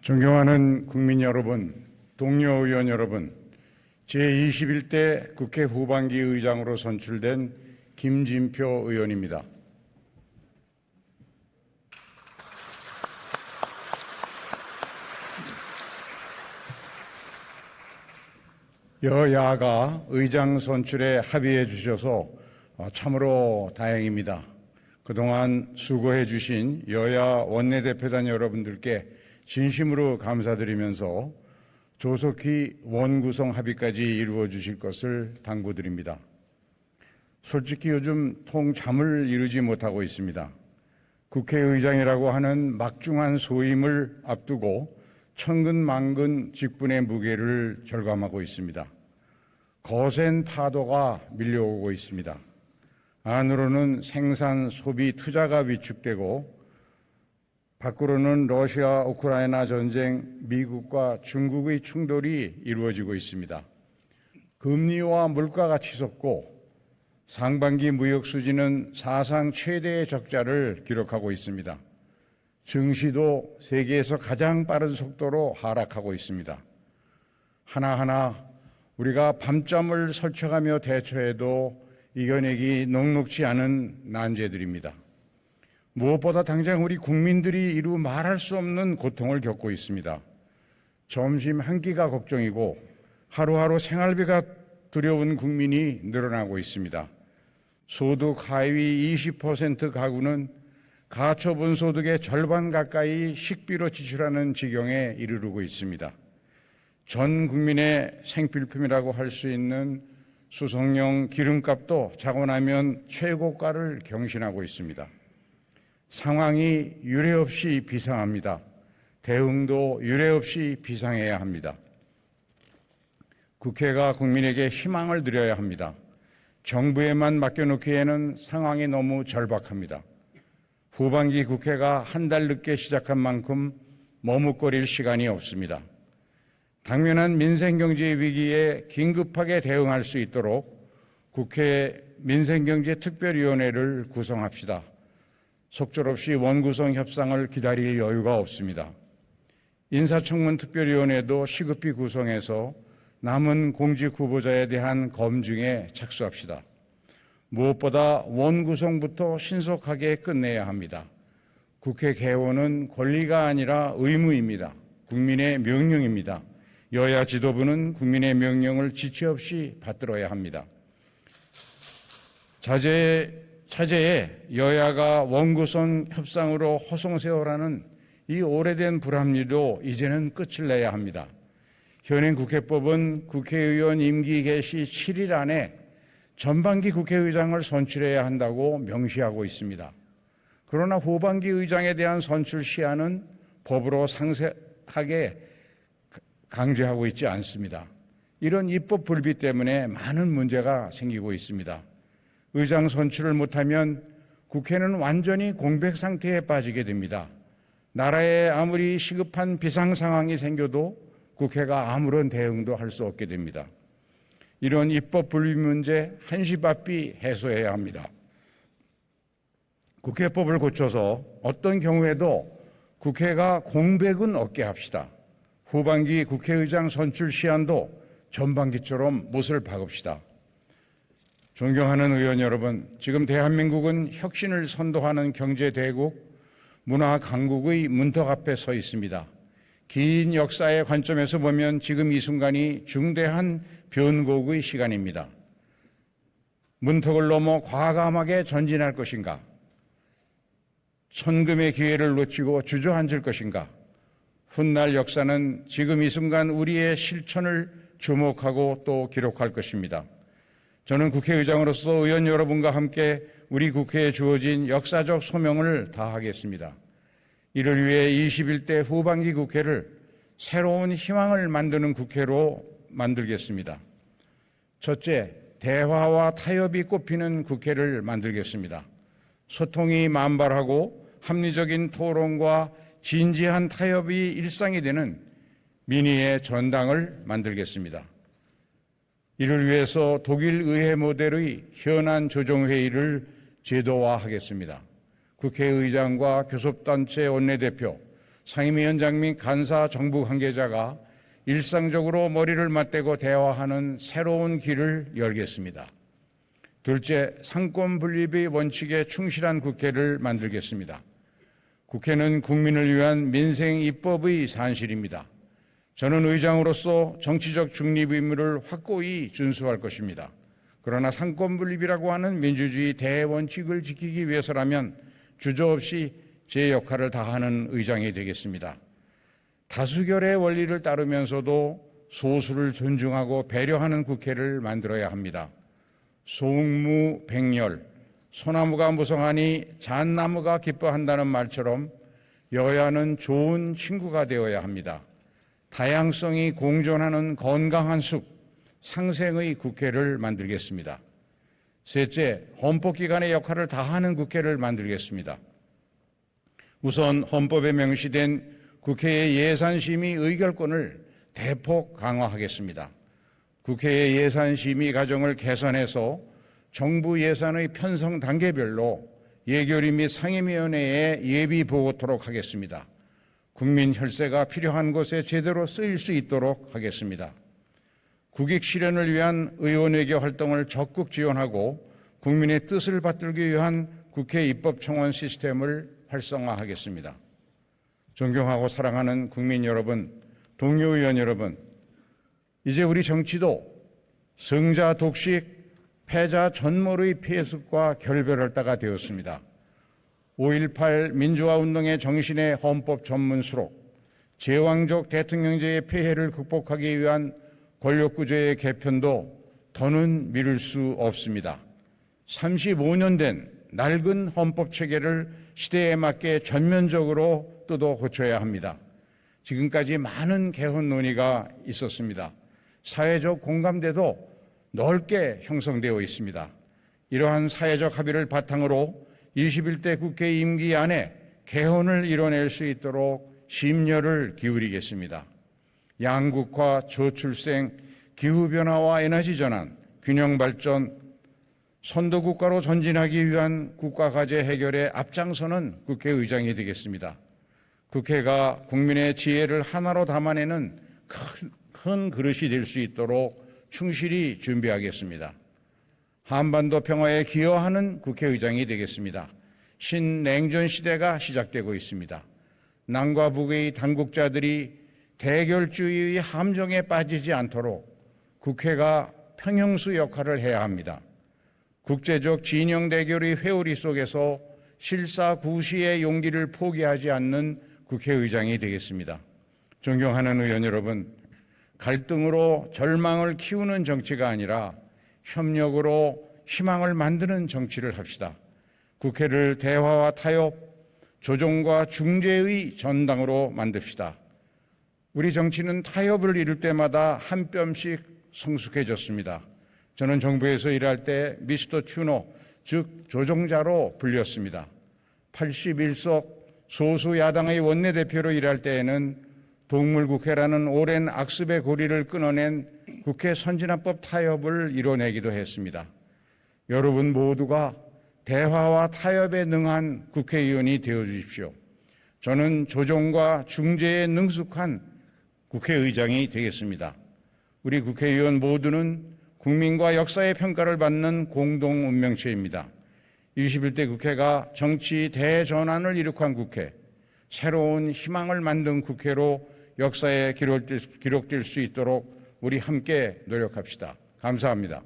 존경하는 국민 여러분, 동료 의원 여러분, 제21대 국회 후반기 의장으로 선출된 김진표 의원입니다. 여야가 의장 선출에 합의해 주셔서 참으로 다행입니다. 그동안 수고해 주신 여야 원내대표단 여러분들께 진심으로 감사드리면서 조속히 원구성 합의까지 이루어 주실 것을 당부드립니다. 솔직히 요즘 통잠을 이루지 못하고 있습니다. 국회의장이라고 하는 막중한 소임을 앞두고 천근만근 직분의 무게를 절감하고 있습니다. 거센 파도가 밀려오고 있습니다. 안으로는 생산, 소비, 투자가 위축되고 밖으로는 러시아, 우크라이나 전쟁, 미국과 중국의 충돌이 이루어지고 있습니다. 금리와 물가가 치솟고 상반기 무역 수지는 사상 최대의 적자를 기록하고 있습니다. 증시도 세계에서 가장 빠른 속도로 하락하고 있습니다. 하나하나 우리가 밤잠을 설쳐가며 대처해도 이겨내기 녹록지 않은 난제들입니다. 무엇보다 당장 우리 국민들이 이루 말할 수 없는 고통을 겪고 있습니다. 점심 한 끼가 걱정이고 하루하루 생활비가 두려운 국민이 늘어나고 있습니다. 소득 하위 20% 가구는 가처분 소득의 절반 가까이 식비로 지출하는 지경에 이르르고 있습니다. 전 국민의 생필품이라고 할 수 있는 수송용 기름값도 자고 나면 최고가를 경신하고 있습니다. 상황이 유례없이 비상합니다. 대응도 유례없이 비상해야 합니다. 국회가 국민에게 희망을 드려야 합니다. 정부에만 맡겨놓기에는 상황이 너무 절박합니다. 후반기 국회가 한 달 늦게 시작한 만큼 머뭇거릴 시간이 없습니다. 당면한 민생경제 위기에 긴급하게 대응할 수 있도록 국회 민생경제특별위원회를 구성합시다. 속절없이 원구성 협상을 기다릴 여유가 없습니다. 인사청문특별위원회도 시급히 구성해서 남은 공직 후보자에 대한 검증에 착수합시다. 무엇보다 원구성부터 신속하게 끝내야 합니다. 국회 개원은 권리가 아니라 의무입니다. 국민의 명령입니다. 여야 지도부는 국민의 명령을 지체 없이 받들어야 합니다. 차제에 여야가 원구성 협상으로 허송세월하는 이 오래된 불합리도 이제는 끝을 내야 합니다. 현행 국회법은 국회의원 임기 개시 7일 안에 전반기 국회의장을 선출해야 한다고 명시하고 있습니다. 그러나 후반기 의장에 대한 선출 시한은 법으로 상세하게 강제하고 있지 않습니다. 이런 입법 불비 때문에 많은 문제가 생기고 있습니다. 의장 선출을 못하면 국회는 완전히 공백 상태에 빠지게 됩니다. 나라에 아무리 시급한 비상 상황이 생겨도 국회가 아무런 대응도 할 수 없게 됩니다. 이런 입법 불비 문제 한시바삐 해소해야 합니다. 국회법을 고쳐서 어떤 경우에도 국회가 공백은 없게 합시다. 후반기 국회의장 선출 시한도 전반기처럼 못을 박읍시다. 존경하는 의원 여러분, 지금 대한민국은 혁신을 선도하는 경제대국, 문화 강국의 문턱 앞에 서 있습니다. 긴 역사의 관점에서 보면 지금 이 순간이 중대한 변곡의 시간입니다. 문턱을 넘어 과감하게 전진할 것인가? 천금의 기회를 놓치고 주저앉을 것인가? 훗날 역사는 지금 이 순간 우리의 실천을 주목하고 또 기록할 것입니다. 저는 국회의장으로서 의원 여러분과 함께 우리 국회에 주어진 역사적 소명을 다하겠습니다. 이를 위해 21대 후반기 국회를 새로운 희망을 만드는 국회로 만들겠습니다. 첫째, 대화와 타협이 꽃피는 국회를 만들겠습니다. 소통이 만발하고 합리적인 토론과 진지한 타협이 일상이 되는 민의의 전당을 만들겠습니다. 이를 위해서 독일 의회 모델의 현안 조정회의를 제도화하겠습니다. 국회의장과 교섭단체 원내대표, 상임위원장 및 간사 정부 관계자가 일상적으로 머리를 맞대고 대화하는 새로운 길을 열겠습니다. 둘째, 상권 분립의 원칙에 충실한 국회를 만들겠습니다. 국회는 국민을 위한 민생 입법의 산실입니다. 저는 의장으로서 정치적 중립 의무를 확고히 준수할 것입니다. 그러나 상권 분립이라고 하는 민주주의 대원칙을 지키기 위해서라면 주저없이 제 역할을 다하는 의장이 되겠습니다. 다수결의 원리를 따르면서도 소수를 존중하고 배려하는 국회를 만들어야 합니다. 소응무백렬, 소나무가 무성하니 잣나무가 기뻐한다는 말처럼 여야는 좋은 친구가 되어야 합니다. 다양성이 공존하는 건강한 숲, 상생의 국회를 만들겠습니다. 셋째, 헌법기관의 역할을 다하는 국회를 만들겠습니다. 우선 헌법에 명시된 국회의 예산심의 의결권을 대폭 강화하겠습니다. 국회의 예산심의 과정을 개선해서 정부 예산의 편성 단계별로 예결위 및 상임위원회에 예비 보고토록 하겠습니다. 국민 혈세가 필요한 곳에 제대로 쓰일 수 있도록 하겠습니다. 국익 실현을 위한 의원외교 활동을 적극 지원하고 국민의 뜻을 받들기 위한 국회 입법청원 시스템을 활성화하겠습니다. 존경하고 사랑하는 국민 여러분, 동료 의원 여러분, 이제 우리 정치도 승자 독식, 패자 전몰의 폐습과 결별할 때가 되었습니다. 5.18 민주화운동의 정신의 헌법 전문 수록, 제왕적 대통령제의 폐해를 극복하기 위한 권력구조의 개편도 더는 미룰 수 없습니다. 35년 된 낡은 헌법체계를 시대에 맞게 전면적으로 뜯어 고쳐야 합니다. 지금까지 많은 개헌 논의가 있었습니다. 사회적 공감대도 넓게 형성되어 있습니다. 이러한 사회적 합의를 바탕으로 21대 국회 임기 안에 개헌을 이뤄낼 수 있도록 심려를 기울이겠습니다. 양극화, 저출생, 기후변화와 에너지전환, 균형발전, 선도국가로 전진하기 위한 국가과제 해결에 앞장서는 국회의장이 되겠습니다. 국회가 국민의 지혜를 하나로 담아내는 큰 그릇이 될 수 있도록 충실히 준비하겠습니다. 한반도 평화에 기여하는 국회의장이 되겠습니다. 신냉전 시대가 시작되고 있습니다. 남과 북의 당국자들이 대결주의의 함정에 빠지지 않도록 국회가 평형수 역할을 해야 합니다. 국제적 진영 대결의 회오리 속에서 실사구시의 용기를 포기하지 않는 국회의장이 되겠습니다. 존경하는 의원 여러분, 갈등으로 절망을 키우는 정치가 아니라 협력으로 희망을 만드는 정치를 합시다. 국회를 대화와 타협, 조정과 중재의 전당으로 만듭시다. 우리 정치는 타협을 이룰 때마다 한 뼘씩 성숙해졌습니다. 저는 정부에서 일할 때 미스터 튜너, 즉 조종자로 불렸습니다. 81석 소수 야당의 원내대표로 일할 때에는 동물국회라는 오랜 악습의 고리를 끊어낸 국회 선진화법 타협을 이뤄내기도 했습니다. 여러분 모두가 대화와 타협에 능한 국회의원이 되어주십시오. 저는 조정과 중재에 능숙한 국회의장이 되겠습니다. 우리 국회의원 모두는 국민과 역사의 평가를 받는 공동 운명체입니다. 21대 국회가 정치 대전환을 이룩한 국회, 새로운 희망을 만든 국회로 역사에 기록될 수 있도록 우리 함께 노력합시다. 감사합니다.